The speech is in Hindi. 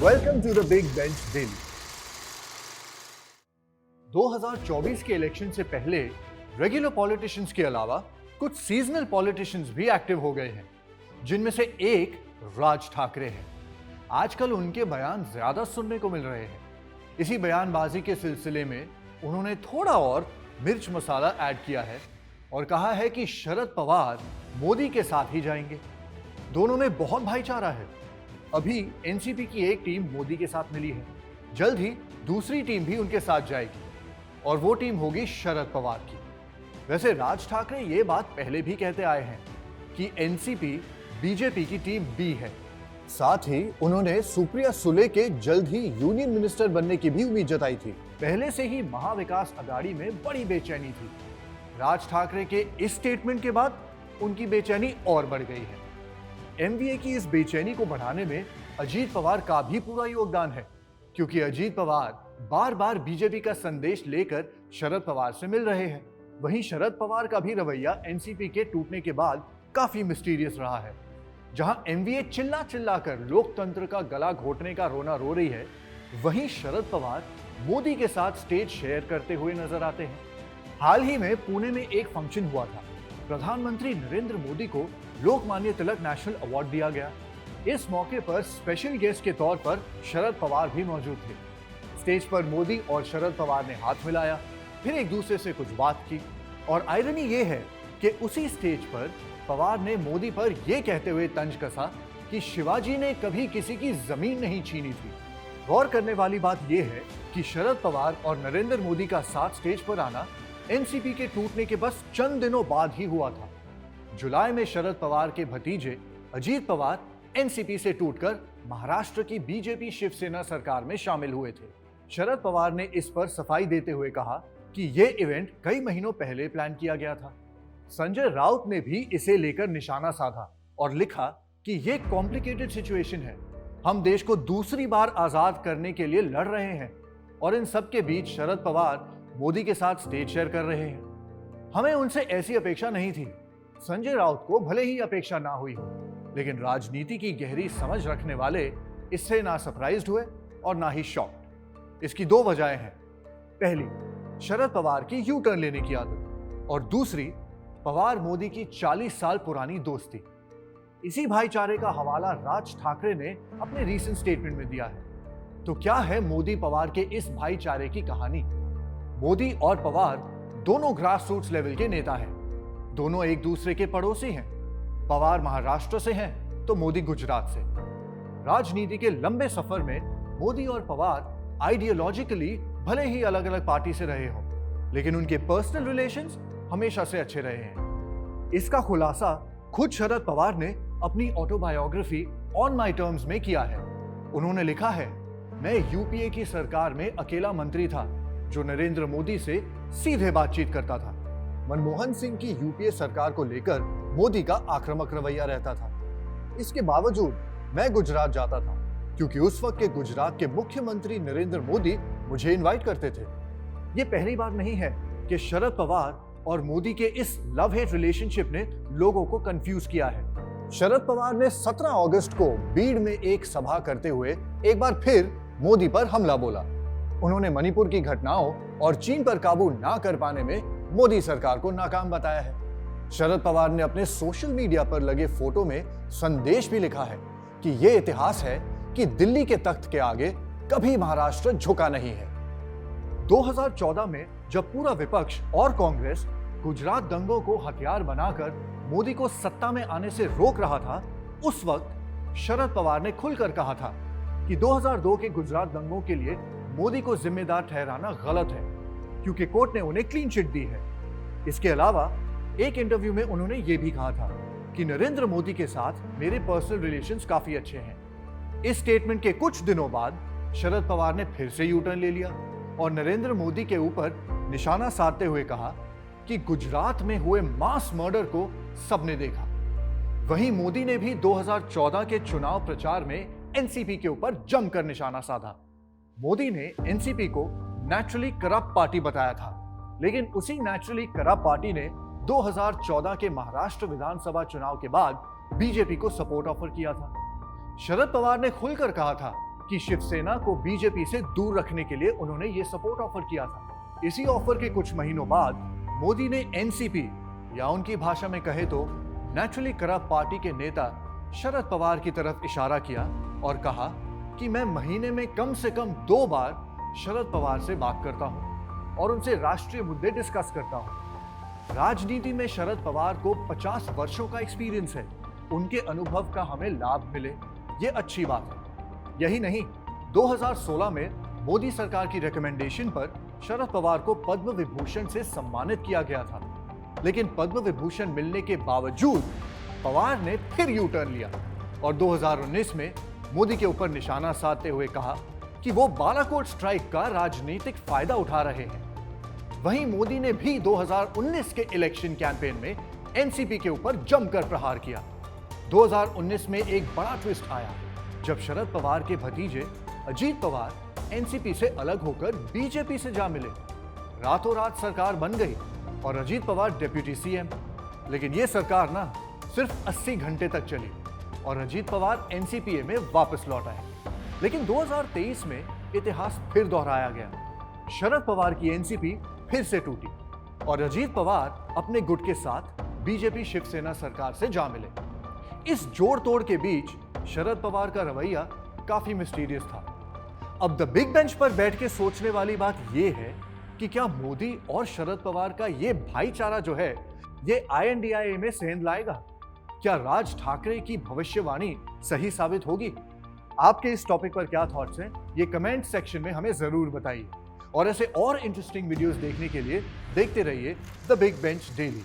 Welcome to the big bench daily. 2024 के इलेक्शन से पहले रेगुलर पॉलिटिशियंस के अलावा कुछ सीजनल पॉलिटिशियंस भी एक्टिव हो गए हैं, जिनमें से एक राज ठाकरे हैं। आजकल उनके बयान ज्यादा सुनने को मिल रहे हैं। इसी बयानबाजी के सिलसिले में उन्होंने थोड़ा और मिर्च मसाला ऐड किया है और कहा है कि शरद पवार मोदी के साथ ही जाएंगे। दोनों में बहुत भाईचारा है। अभी एनसीपी की एक टीम मोदी के साथ मिली है, जल्द ही दूसरी टीम भी उनके साथ जाएगी और वो टीम होगी शरद पवार की। वैसे राज ठाकरे ये बात पहले भी कहते आए हैं कि एनसीपी बीजेपी की टीम बी है। साथ ही उन्होंने सुप्रिया सुले के जल्द ही यूनियन मिनिस्टर बनने की भी उम्मीद जताई थी। पहले से ही महाविकास अघाड़ी में बड़ी बेचैनी थी। राज ठाकरे के इस स्टेटमेंट के बाद उनकी बेचैनी और बढ़ गई है। एमवीए की इस बेचैनी को बढ़ाने में अजीत पवार का भी पूरा योगदान है, क्योंकि अजीत पवार बार बार बीजेपी का संदेश लेकर शरद पवार से मिल रहे हैं। वहीं शरद पवार का भी रवैया एनसीपी के टूटने के बाद काफी मिस्टीरियस रहा है। जहां एमवीए चिल्ला चिल्ला कर लोकतंत्र का गला घोटने का रोना रो रही है, वहीं शरद पवार मोदी के साथ स्टेज शेयर करते हुए नजर आते हैं। हाल ही में पुणे में एक फंक्शन हुआ था। प्रधानमंत्री नरेंद्र मोदी को लोकमान्य तिलक नेशनल अवार्ड दिया गया। इस मौके पर स्पेशल गेस्ट के तौर पर शरद पवार भी मौजूद थे। स्टेज पर मोदी और शरद पवार ने हाथ मिलाया, फिर एक दूसरे से कुछ बात की और आयरनी ये है कि उसी स्टेज पर पवार ने मोदी पर यह कहते हुए तंज कसा कि शिवाजी ने कभी किसी की जमीन नहीं छीनी थी। गौर करने वाली बात यह है कि शरद पवार और नरेंद्र मोदी का साथ स्टेज पर आना एनसीपी के टूटने के बस चंद दिनों बाद ही हुआ था। जुलाई में शरद पवार के भतीजे अजीत पवार एनसीपी से टूटकर महाराष्ट्र की बीजेपी शिवसेना सरकार में शामिल हुए थे। शरद पवार ने इस पर सफाई देते हुए कहा कि यह इवेंट कई महीनों पहले प्लान किया गया था। संजय राउत ने भी इसे लेकर निशाना साधा और लिखा कि यह कॉम्प्लिकेटेड सिचुएशन है। हम देश को दूसरी बार आजाद करने के लिए लड़ रहे हैं और इन सब के बीच शरद पवार मोदी के साथ स्टेज शेयर कर रहे हैं। हमें उनसे ऐसी अपेक्षा नहीं थी। संजय राउत को भले ही अपेक्षा ना हुई हो, लेकिन राजनीति की गहरी समझ रखने वाले इससे ना सरप्राइज्ड हुए और ना ही शॉक्ड। इसकी दो वजहें हैं। पहली, शरद पवार की यू टर्न लेने की आदत और दूसरी, पवार मोदी की 40 साल पुरानी दोस्ती। इसी भाईचारे का हवाला राज ठाकरे ने अपने रीसेंट स्टेटमेंट में दिया है। तो क्या है मोदी पवार के इस भाईचारे की कहानी? मोदी और पवार दोनों ग्रास रूट्स लेवल के नेता हैं। दोनों एक दूसरे के पड़ोसी हैं। पवार महाराष्ट्र से हैं तो मोदी गुजरात से। राजनीति के लंबे सफर में मोदी और पवार आइडियोलॉजिकली भले ही अलग अलग पार्टी से रहे हों, लेकिन उनके पर्सनल रिलेशंस हमेशा से अच्छे रहे हैं। इसका खुलासा खुद शरद पवार ने अपनी ऑटोबायोग्राफी ऑन माई टर्म्स में किया है। उन्होंने लिखा है, मैं यूपीए की सरकार में अकेला मंत्री था जो नरेंद्र मोदी से सीधे बातचीत करता था। मनमोहन सिंह की यूपीए सरकार को लेकर मोदी का आक्रामक रवैया रहता था। इसके बावजूद मैं गुजरात जाता था, क्योंकि उस वक्त के गुजरात के मुख्यमंत्री नरेंद्र मोदी मुझे इनवाइट करते थे। ये पहली बार नहीं है कि शरद पवार और मोदी के इस लव हेट रिलेशनशिप ने लोगों को कंफ्यूज किया है। शरद पवार ने 17 अगस्त को बीड़ में एक सभा करते हुए एक बार फिर मोदी पर हमला बोला। उन्होंने मणिपुर की घटनाओं और चीन पर काबू ना कर पाने में मोदी सरकार को नाकाम बताया है। शरद पवार ने अपने सोशल मीडिया पर लगे फोटो में संदेश भी लिखा है कि यह इतिहास है कि दिल्ली के तख्त के आगे कभी महाराष्ट्र झुका नहीं है। 2014 में जब पूरा विपक्ष और कांग्रेस गुजरात दंगों को हथियार बनाकर मोदी को सत्ता में आने से रोक रहा था, उस वक्त शरद पवार ने खुलकर कहा था कि 2002 के गुजरात दंगों के लिए मोदी को जिम्मेदार ठहराना गलत है, क्योंकि कोर्ट ने उन्हें क्लीन चिट दी है। इसके अलावा एक इंटरव्यू में उन्होंने ये भी कहा था कि नरेंद्र मोदी के साथ मेरे पर्सनल रिलेशंस काफी अच्छे हैं। इस स्टेटमेंट के कुछ दिनों बाद शरद पवार ने फिर से यू टर्न ले लिया और नरेंद्र मोदी के ऊपर निशाना साधते हुए कहा कि गुजरात में हुए मास मर्डर को सबने देखा। वहीं मोदी ने भी 2014 के चुनाव प्रचार में एनसीपी के ऊपर जमकर निशाना साधा। मोदी ने एनसीपी को नेचुरली करप्ट पार्टी बताया था, लेकिन उसी नेचुरली करप्ट पार्टी ने 2014 के महाराष्ट्र विधानसभा चुनाव के बाद बीजेपी को सपोर्ट ऑफर किया था। शरद पवार ने खुलकर कहा था कि शिवसेना को बीजेपी से दूर रखने के लिए उन्होंने ये सपोर्ट ऑफर किया था। इसी ऑफर के कुछ महीनों बाद मोदी ने एनसीपी या उनकी भाषा में कहे तो नेचुरली करप्ट पार्टी के नेता शरद पवार की तरफ इशारा किया और कहा कि मैं महीने में कम से कम 2 बार शरद पवार से बात करता हूं और उनसे राष्ट्रीय मुद्दे डिस्कस करता हूं। राजनीति में शरद पवार को 50 वर्षों का एक्सपीरियंस है, उनके अनुभव का हमें लाभ मिले ये अच्छी बात है। यही नहीं, 2016 में मोदी सरकार की रिकमेंडेशन पर शरद पवार को पद्म विभूषण से सम्मानित किया गया था, लेकिन पद्म विभूषण मिलने के बावजूद पवार ने फिर यू टर्न लिया और 2019 में मोदी के ऊपर निशाना साधते हुए कहा कि वो बालाकोट स्ट्राइक का राजनीतिक फायदा उठा रहे हैं। वहीं मोदी ने भी 2019 के इलेक्शन कैंपेन में एनसीपी के ऊपर जमकर प्रहार किया। 2019 में एक बड़ा ट्विस्ट आया जब शरद पवार के भतीजे अजीत पवार एनसीपी से अलग होकर बीजेपी से जा मिले। रातों रात सरकार बन गई और अजीत पवार डिप्टी सीएम। लेकिन यह सरकार ना सिर्फ 80 घंटे तक चली और अजीत पवार एनसीपीए में वापस लौट आए। लेकिन 2023 में इतिहास फिर दोहराया गया। शरद पवार की एनसीपी फिर से टूटी और अजीत पवार अपने गुट के साथ बीजेपी शिवसेना सरकार से जा मिले। इस जोड़ तोड़ के बीच शरद पवार का रवैया काफी मिस्टीरियस था। अब द बिग बेंच पर बैठ के सोचने वाली बात यह है कि क्या मोदी और शरद पवार का ये भाईचारा जो है ये INDIA में सेंध लाएगा? क्या राज ठाकरे की भविष्यवाणी सही साबित होगी? आपके इस टॉपिक पर क्या थॉट्स हैं ये कमेंट सेक्शन में हमें जरूर बताइए और ऐसे और इंटरेस्टिंग वीडियोस देखने के लिए देखते रहिए द बिग बेंच डेली।